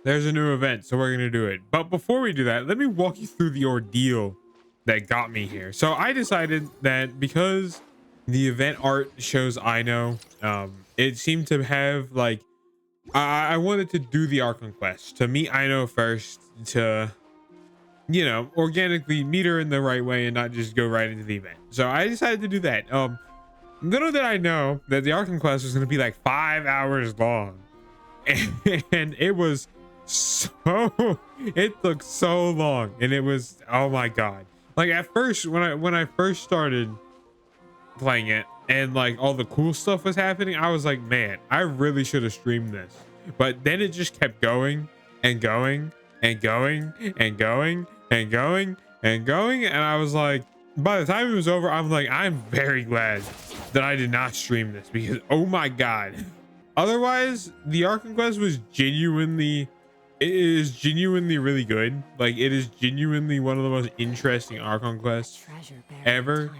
there's a new event, so we're gonna do it. But before we do that, let me walk you through the ordeal that got me here. So I decided that because the event art shows it seemed to have like I wanted to do the Arkham quest to meet Ino first, to organically meet her in the right way and not just go right into the event. So I decided to do that. Little did I know that the Arkham quest was going to be like 5 hours long, and it was it took so long, and it was, oh my god. Like at first, when I first started playing it and like all the cool stuff was happening, I was like, man, I really should have streamed this. But then it just kept going and going and going and going and going and going, and I was like, by the time it was over, I'm like, I'm very glad that I did not stream this, because oh my god. Otherwise, the Arkham quest was genuinely, it is genuinely really good. Like, it is genuinely one of the most interesting Arkham quests ever.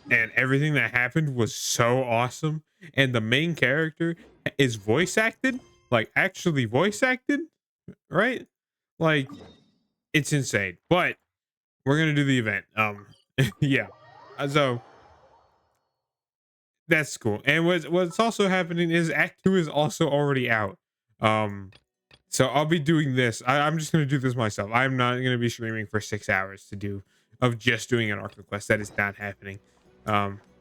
And everything that happened was so awesome. And the main character is voice acted, like actually voice acted, right? Like, it's insane. But we're gonna do the event. Yeah. So that's cool. And what's also happening is Act 2 is also already out. So I'll be doing this. I'm just gonna do this myself. I'm not gonna be streaming for 6 hours of just doing an Arkham quest. That is not happening.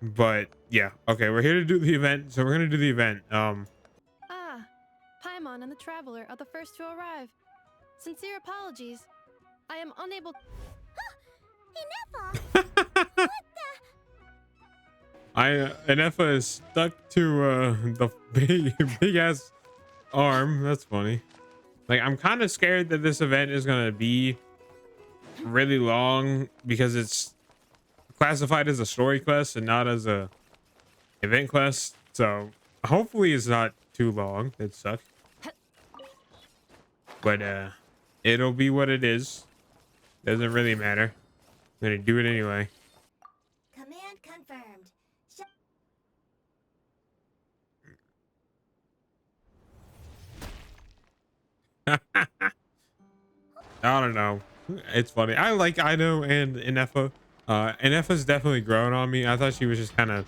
But yeah, okay, we're here to do the event, so we're gonna do the event. Paimon and the Traveler are the first to arrive. Sincere apologies. I am unable. Inefa! Inefa is stuck to the big ass arm. That's funny. Like, I'm kind of scared that this event is gonna be really long because it's classified as a story quest and not as a event quest. So hopefully it's not too long. It sucks, but it'll be what it is. Doesn't really matter. I'm gonna do it anyway. Command confirmed. I don't know. It's funny. I like Ido and Inefa. Inefa's definitely grown on me. I thought she was just kind of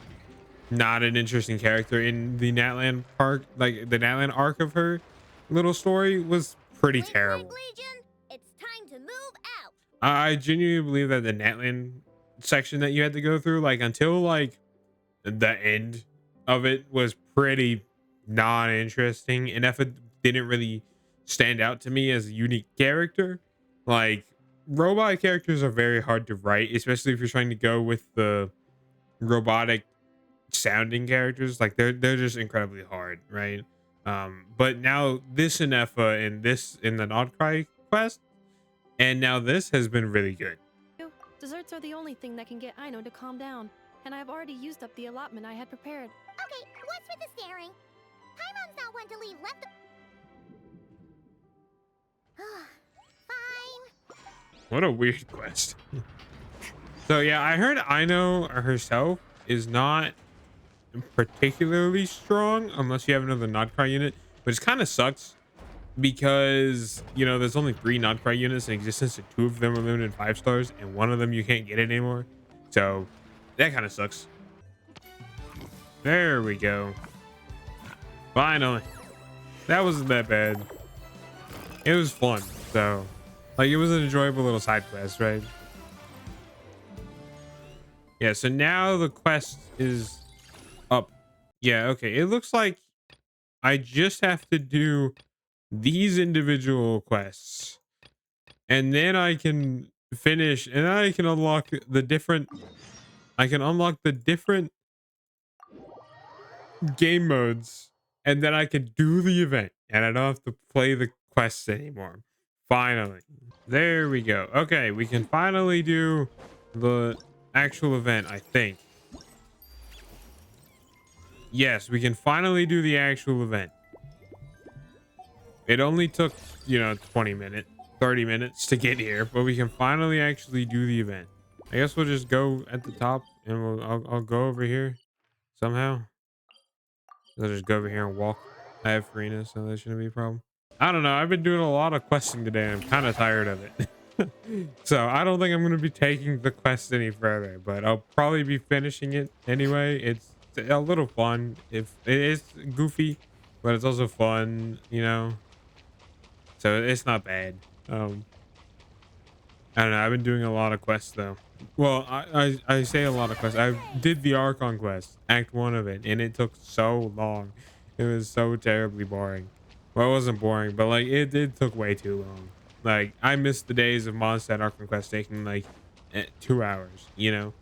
not an interesting character in the Natlan park. Like, the Natlan arc of her little story was pretty terrible. Legion, it's time to move out. I genuinely believe that the Natlan section that you had to go through, like until like the end of it, was pretty non-interesting. Inefa didn't really stand out to me as a unique character. Like, robot characters are very hard to write, especially if you're trying to go with the robotic sounding characters. Like, they're just incredibly hard, right? But now this Inefa and this in the Nodcry quest, and now this has been really good. Desserts are the only thing that can get Ino to calm down, and I've already used up the allotment I had prepared. Okay, what's with the staring? Paimon's not one to leave left. Fine. What a weird quest. So yeah, I heard Ino herself is not particularly strong unless you have another Nodcry unit, which kind of sucks because, there's only 3 Nodcry units in existence, and 2 of them are limited 5 stars, and 1 of them you can't get anymore. So that kind of sucks. There we go. Finally. That wasn't that bad. It was fun, so like, it was an enjoyable little side quest, right? Yeah, so now the quest is up. Yeah, okay. It looks like I just have to do these individual quests, and then I can finish, and I can unlock the different game modes, and then I can do the event, and I don't have to play the quests anymore. Finally. There we go. Okay, we can finally do the actual event, I think. Yes, we can finally do the actual event. It only took, 20 minutes, 30 minutes to get here, but we can finally actually do the event. I guess we'll just go at the top, and I'll go over here somehow. I'll just go over here and walk. I have Farina, so that shouldn't be a problem. I don't know. I've been doing a lot of questing today. I'm kind of tired of it. So I don't think I'm going to be taking the quest any further, but I'll probably be finishing it anyway. It's a little fun. If it is goofy, but it's also fun, you know, so it's not bad. I don't know. I've been doing a lot of quests though. Well, I say a lot of quests. I did the Archon quest, Act 1 of it, and it took so long. It was so terribly boring. Well, it wasn't boring, but like it took way too long. Like I missed the days of Mondstadt Archon quest taking like 2 hours, you know,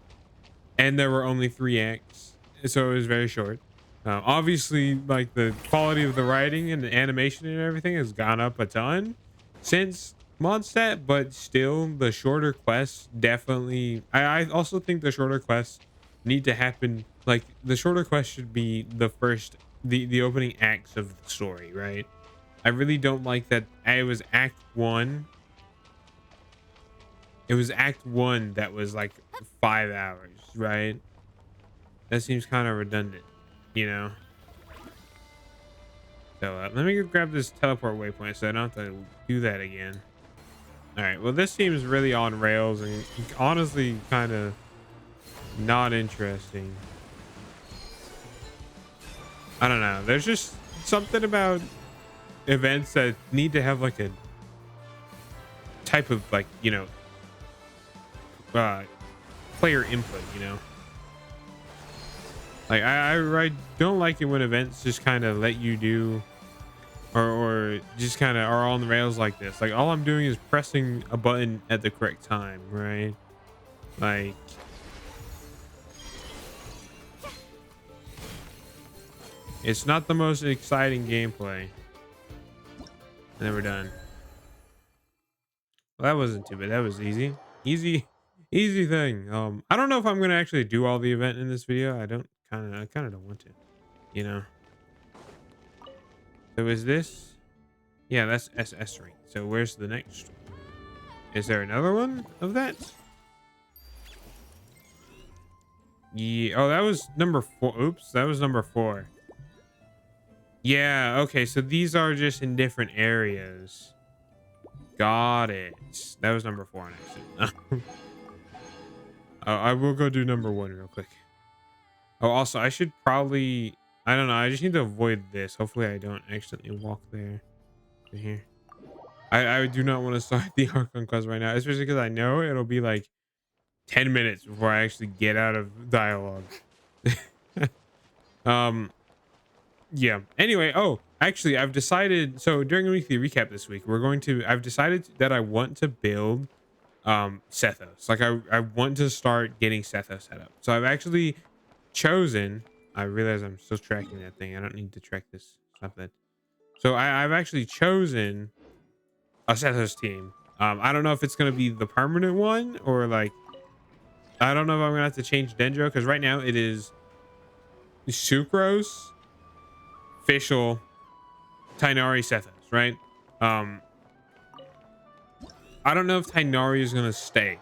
and there were only 3 acts, so it was very short. Obviously, like the quality of the writing and the animation and everything has gone up a ton since Mondstadt, but still the shorter quests definitely. I also think the shorter quests need to happen. Like the shorter quests should be the first, the opening acts of the story, right? I really don't like that. It was Act 1. It was Act 1 that was like 5 hours, right? That seems kind of redundant, you know. So let me go grab this teleport waypoint so I don't have to do that again. All right, well, this seems really on rails and honestly kind of not interesting. I don't know. There's just something about events that need to have like a type of like, you know, player input, you know. Like I don't like it when events just kind of let you do or just kind of are on the rails like this. Like all I'm doing is pressing a button at the correct time, right? Like it's not the most exciting gameplay. And then we're done. Well, that wasn't too bad. That was easy thing. I don't know if I'm gonna actually do all the event in this video. I kind of don't want to, you know. So is this? Yeah, that's SS ring. So where's the next one? Is there another one of that? Yeah. Oh, that was number 4. Oops, that was number 4. Yeah. Okay. So these are just in different areas. Got it. That was number 4 on accident. I will go do number 1 real quick. Oh, also, I should probably. I don't know. I just need to avoid this. Hopefully, I don't accidentally walk there. Here. I do not want to start the Archon quest right now, especially because I know it'll be like 10 minutes before I actually get out of dialogue. Yeah. Anyway, oh, actually, I've decided. So during the weekly recap this week, I've decided that I want to build Sethos. Like I want to start getting Sethos set up. So I've actually chosen. I realize I'm still tracking that thing. I don't need to track this. Stop that. So I've actually chosen a Sethos team. I don't know if it's gonna be the permanent one or like I don't know if I'm gonna have to change Dendro because right now it is Sucrose, Fischl, Tighnari, Sethos, right? I don't know if Tighnari is gonna stay.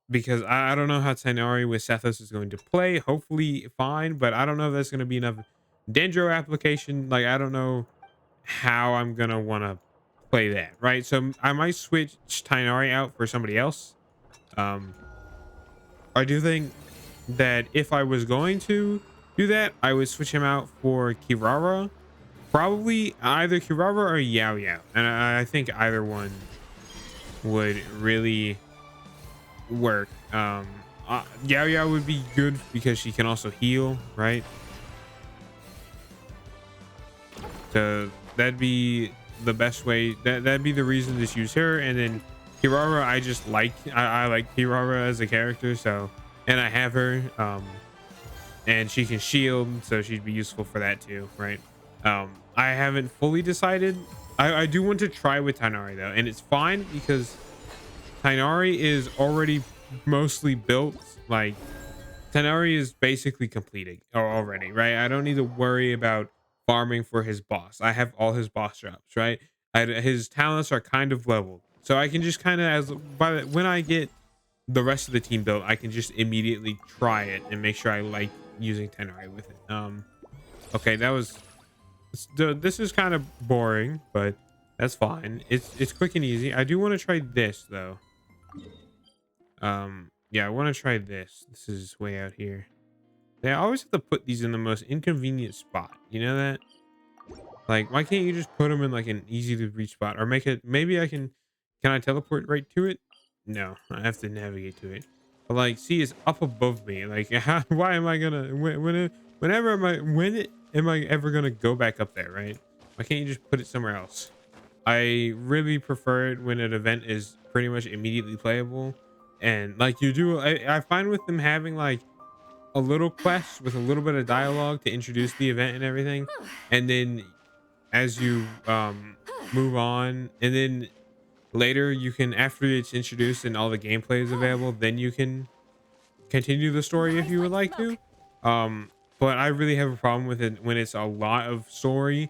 Because I don't know how Tighnari with Sethos is going to play. Hopefully fine, but I don't know if that's gonna be enough Dendro application. Like I don't know how I'm gonna wanna play that, right? So I might switch Tighnari out for somebody else. I do think that if I was going to do that, I would switch him out for Kirara. Probably either Kirara or Yao Yao. And I think either one would really work. Yao Yao would be good because she can also heal, right? So that'd be the best way. That'd be the reason to use her. And then Kirara, I just like I like Kirara as a character, so and I have her. And she can shield, so she'd be useful for that too, right? I haven't fully decided. I do want to try with Tighnari though, and it's fine because Tighnari is already mostly built. Like Tighnari is basically completed already, right? I don't need to worry about farming for his boss. I have all his boss drops, right? His talents are kind of leveled, so I can just kind of when I get the rest of the team built, I can just immediately try it and make sure I like using Tighnari with it. Okay, that was This is kind of boring, but that's fine. It's quick and easy. I do want to try this though. Yeah, I want to try this. This is way out here. They always have to put these in the most inconvenient spot. You know that? Like, why can't you just put them in like an easy to reach spot, or make it? Maybe I can. Can I teleport right to it? No, I have to navigate to it. But like, see, it's up above me. Like, why am I gonna whenever am I ever gonna go back up there? Right? Why can't you just put it somewhere else? I really prefer it when an event is pretty much immediately playable, and like you do. I find with them having like a little quest with a little bit of dialogue to introduce the event and everything, and then as you move on, and then later you can, after it's introduced and all the gameplay is available, then you can continue the story if you would like to. But I really have a problem with it when it's a lot of story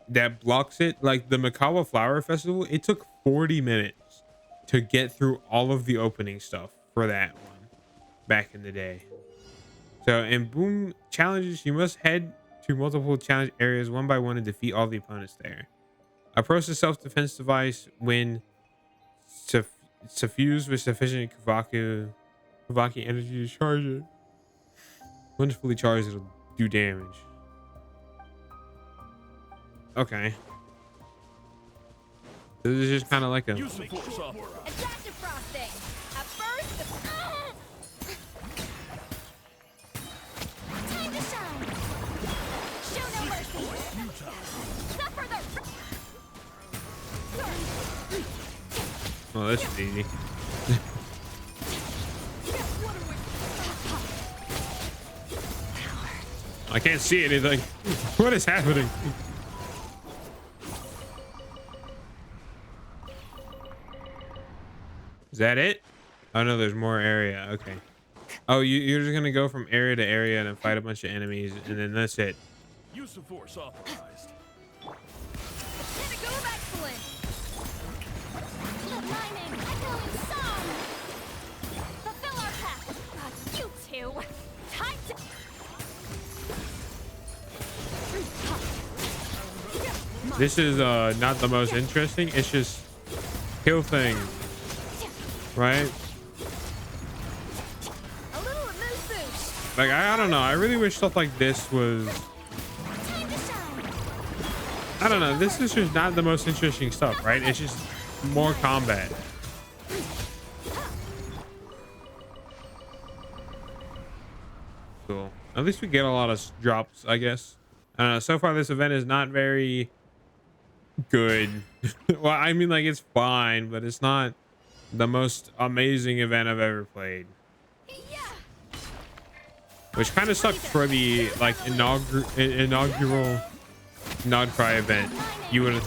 that blocks it. Like the Makawa Flower Festival, it took 40 minutes to get through all of the opening stuff for that one back in the day. So in Boom challenges, you must head to multiple challenge areas one by one and defeat all the opponents there. Approach the self-defense device when suffused with sufficient Kavaki energy to charge it. Once fully charged, it'll do damage. Okay. This is just kind of like a... Adaptive frosting. At first, time to shine. Show no mercy. Suffer the. Oh, this is easy. I can't see anything. What is happening? Is that it? Oh no, there's more area. Okay. Oh, you're just gonna go from area to area and then fight a bunch of enemies, and then that's it. Use of force authorized. Pinnacle of excellence. The mining echoing song. Fulfill our path. You two. Time to. This is not the most interesting. It's just kill things, right? A little moose boost. Like I don't know. I really wish stuff like this was. Time to shine. I don't know. This is just not the most interesting stuff, right? It's just more combat. Cool. At least we get a lot of drops, I guess. I don't know. So far, this event is not very good. Well, I mean, like, it's fine, but it's not the most amazing event I've ever played. Yeah. Which kind of sucked for the like inaugural Nodcry event. You would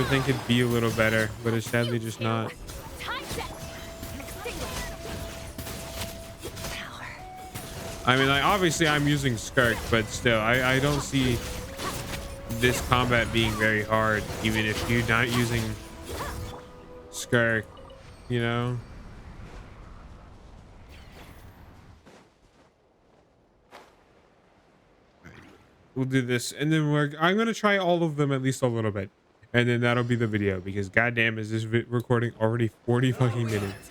think it'd be a little better, but it's sadly just not. Time set. Extinguish. Power. I mean, like, obviously I'm using Skirk, but still, I don't see this combat being very hard, even if you're not using Skirk, you know? We'll do this, and then I'm gonna try all of them at least a little bit, and then that'll be the video, because goddamn is this recording already 40 fucking minutes.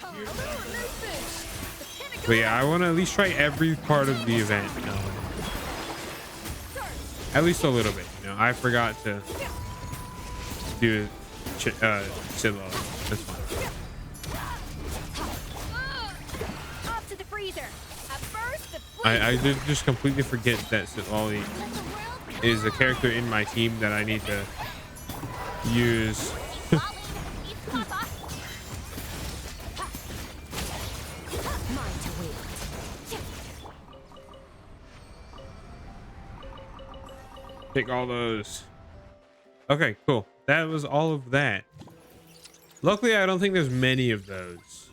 But yeah, I want to at least try every part of the event, at least a little bit. You know, I forgot to do Sidlow. That's fine. Up to the freezer. At first, the I did just completely forget that Sidlow is a character in my team that I need to use. Take all those. Okay, cool. That was all of that. Luckily, I don't think there's many of those.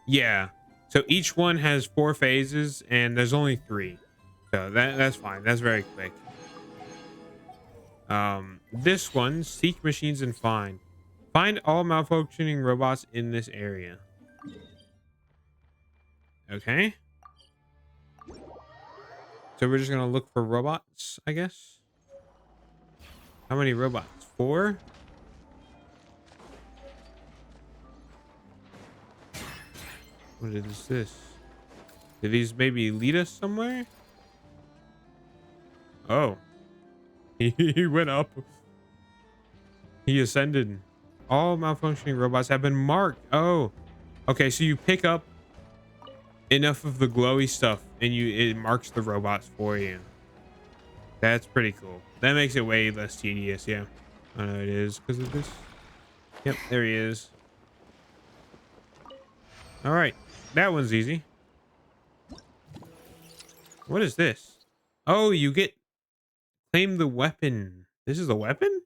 Yeah. So each one has 4 phases, and there's only 3. So that's fine. That's very quick. This one, seek machines and find all malfunctioning robots in this area. Okay. So we're just gonna look for robots, I guess. How many robots? 4? What is this? Did these maybe lead us somewhere? Oh, he went up. He ascended. All malfunctioning robots have been marked. Oh, okay. So you pick up enough of the glowy stuff and it marks the robots for you. That's pretty cool. That makes it way less tedious. Yeah, I know it is because of this. Yep, there he is. All right, that one's easy. What is this? Oh, you get claim the weapon. This is a weapon?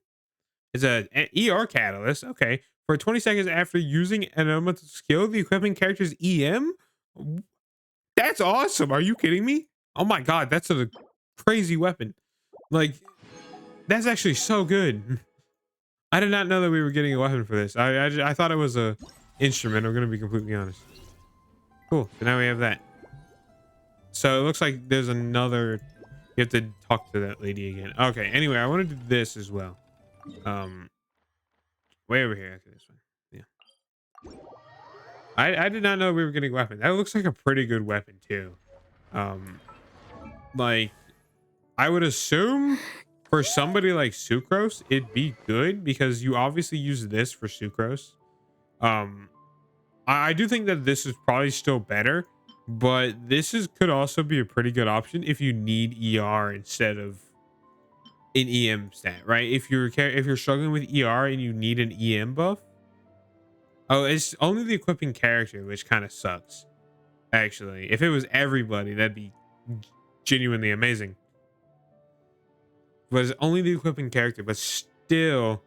It's an ER catalyst. Okay. For 20 seconds after using an elemental skill, the equipping character's EM? That's awesome. Are you kidding me? Oh my god, that's a crazy weapon. Like, that's actually so good. I did not know that we were getting a weapon for this. I thought it was a instrument. I'm gonna be completely honest. Cool. So now we have that. So it looks like there's another. You have to talk to that lady again. Okay. Anyway, I want to do this as well. Way over here. Okay, this one. Yeah. I did not know we were getting a weapon. That looks like a pretty good weapon too. Like I would assume for somebody like Sucrose, it'd be good because you obviously use this for Sucrose. I do think that this is probably still better, but this could also be a pretty good option if you need ER instead of an EM stat, right? If you're struggling with ER and you need an EM buff. Oh, it's only the equipping character, which kind of sucks. Actually, if it was everybody, that'd be genuinely amazing. But it's only the equipping character, but still.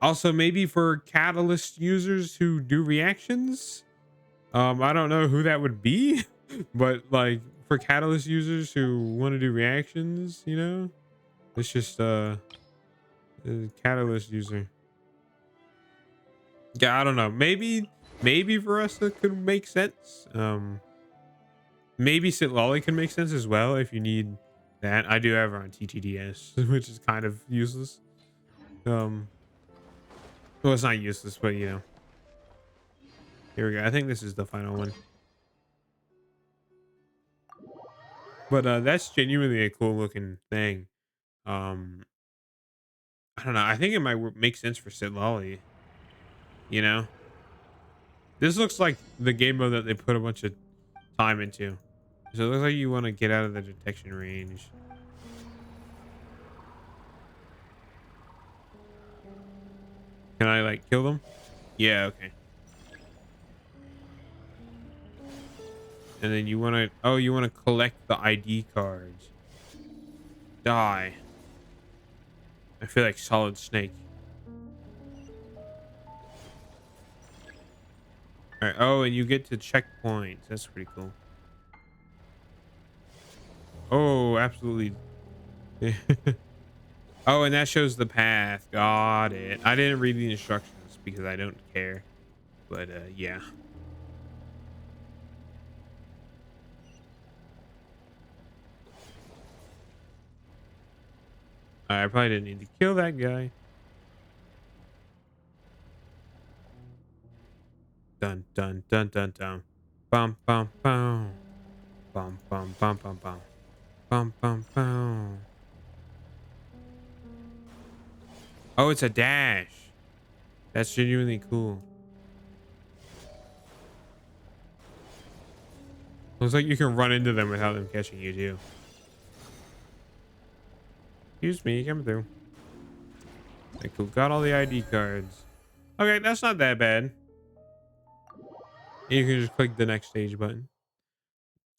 Also, maybe for catalyst users who do reactions. I don't know who that would be, but like for catalyst users who want to do reactions, you know, it's just a catalyst user. Yeah, I don't know. Maybe for us that could make sense. Maybe Sit Lolly can make sense as well if you need that. I do have her on TTDS, which is kind of useless. Well, it's not useless, but you know. Here we go. I think this is the final one. But that's genuinely a cool looking thing. I don't know. I think it might make sense for Sit Lolly. You know, this looks like the game mode that they put a bunch of time into. So it looks like you want to get out of the detection range. Can I like kill them? Yeah, okay. And then you want to, you want to collect the ID cards. Die. I feel like Solid Snake. All right. Oh, and you get to checkpoints. That's pretty cool. Oh, absolutely. Oh, and that shows the path. Got it. I didn't read the instructions because I don't care. But yeah. I probably didn't need to kill that guy. Dun dun dun dun dun. Bum bum bum. Bum bum bum bum bum. Bum bum bum. Oh, it's a dash. That's genuinely cool. Looks like you can run into them without them catching you too. Excuse me, coming through. Okay, cool. Got all the ID cards. Okay, that's not that bad. You can just click the next stage button.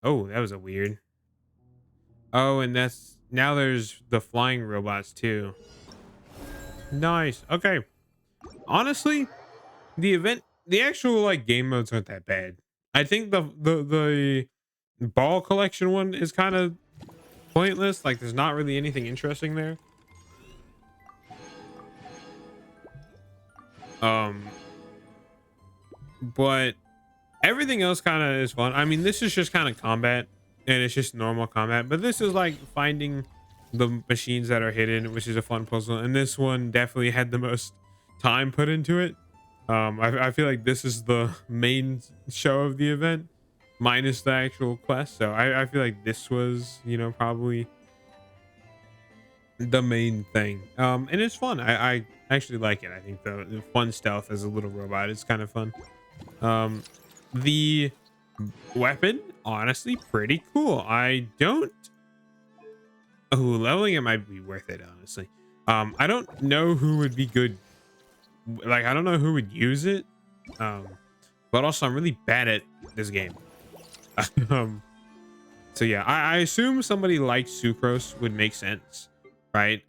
Oh, that was a weird. Oh, and that's now there's the flying robots too. Nice. Okay. Honestly, the actual like game modes aren't that bad. I think the ball collection one is kind of pointless. Like there's not really anything interesting there. But everything else kind of is fun. I mean, this is just kind of combat and it's just normal combat, but this is like finding the machines that are hidden, which is a fun puzzle. And this one definitely had the most time put into it. I feel like this is the main show of the event, minus the actual quest. So I feel like this was, you know, probably the main thing. And it's fun. I actually like it. I think the fun stealth as a little robot is kind of fun. The weapon, honestly, pretty cool. I don't. Oh, leveling it might be worth it, honestly. I don't know who would be good. Like, I don't know who would use it. But also I'm really bad at this game. So yeah, I assume somebody like Sucrose would make sense, right?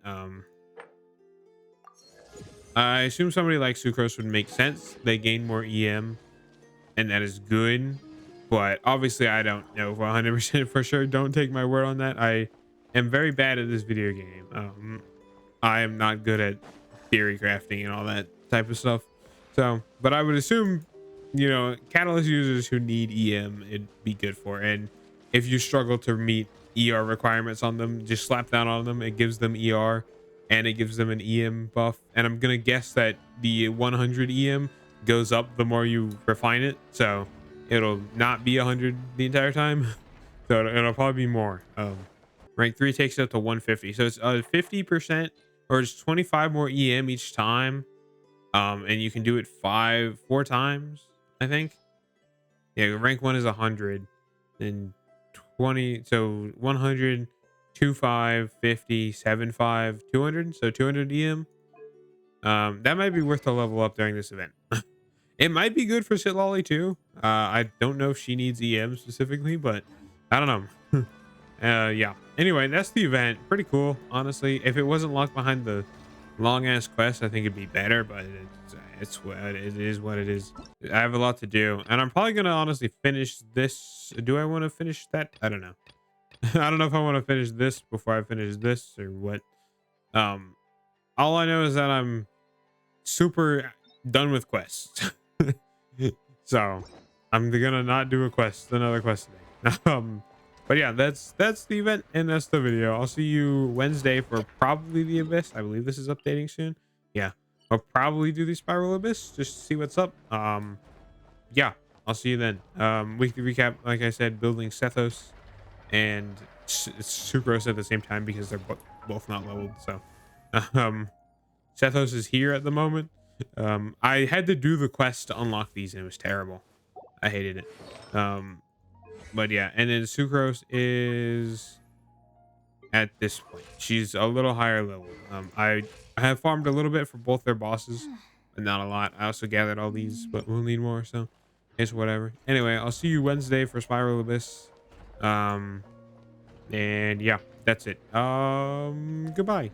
I assume somebody like Sucrose would make sense. They gain more EM, and that is good. But obviously, I don't know 100% for sure. Don't take my word on that. I am very bad at this video game. I am not good at theory crafting and all that type of stuff. So, but I would assume, you know, Catalyst users who need EM, it'd be good for. And if you struggle to meet ER requirements on them, just slap down on them. It gives them ER and it gives them an EM buff. And I'm gonna guess that the 100 EM goes up the more you refine it. So it'll not be 100 the entire time. So it'll probably be more. Rank 3 takes it up to 150. So it's 50%, or it's 25 more EM each time. And you can do it 4 times, I think. Yeah, rank 1 is 100. And 20, so 100, 25, 50, 75, 200. So 200 EM. That might be worth the level up during this event. It might be good for Sitlolly too. I don't know if she needs EM specifically, but I don't know. Yeah. Anyway, that's the event. Pretty cool, honestly. If it wasn't locked behind the long ass quest, I think it'd be better, but it's what it is. What it is. I have a lot to do, and I'm probably gonna honestly finish this. Do I want to finish that? I don't know. I don't know if I want to finish this before I finish this or what. All I know is that I'm super done with quests. So I'm gonna not do another quest today. But yeah, that's the event and that's the video. I'll see you Wednesday for probably the Abyss. I believe this is updating soon. Yeah, I'll probably do the Spiral Abyss just to see what's up. Yeah, I'll see you then. Weekly recap, like I said, building Sethos and Sucrose at the same time because they're both not leveled. So Sethos is here at the moment. I had to do the quest to unlock these and it was terrible. I hated it. But yeah, and then Sucrose is at this point. She's a little higher level. I have farmed a little bit for both their bosses, but not a lot. I also gathered all these, but we'll need more, so it's whatever. Anyway, I'll see you Wednesday for Spiral Abyss. And yeah, that's it. Goodbye.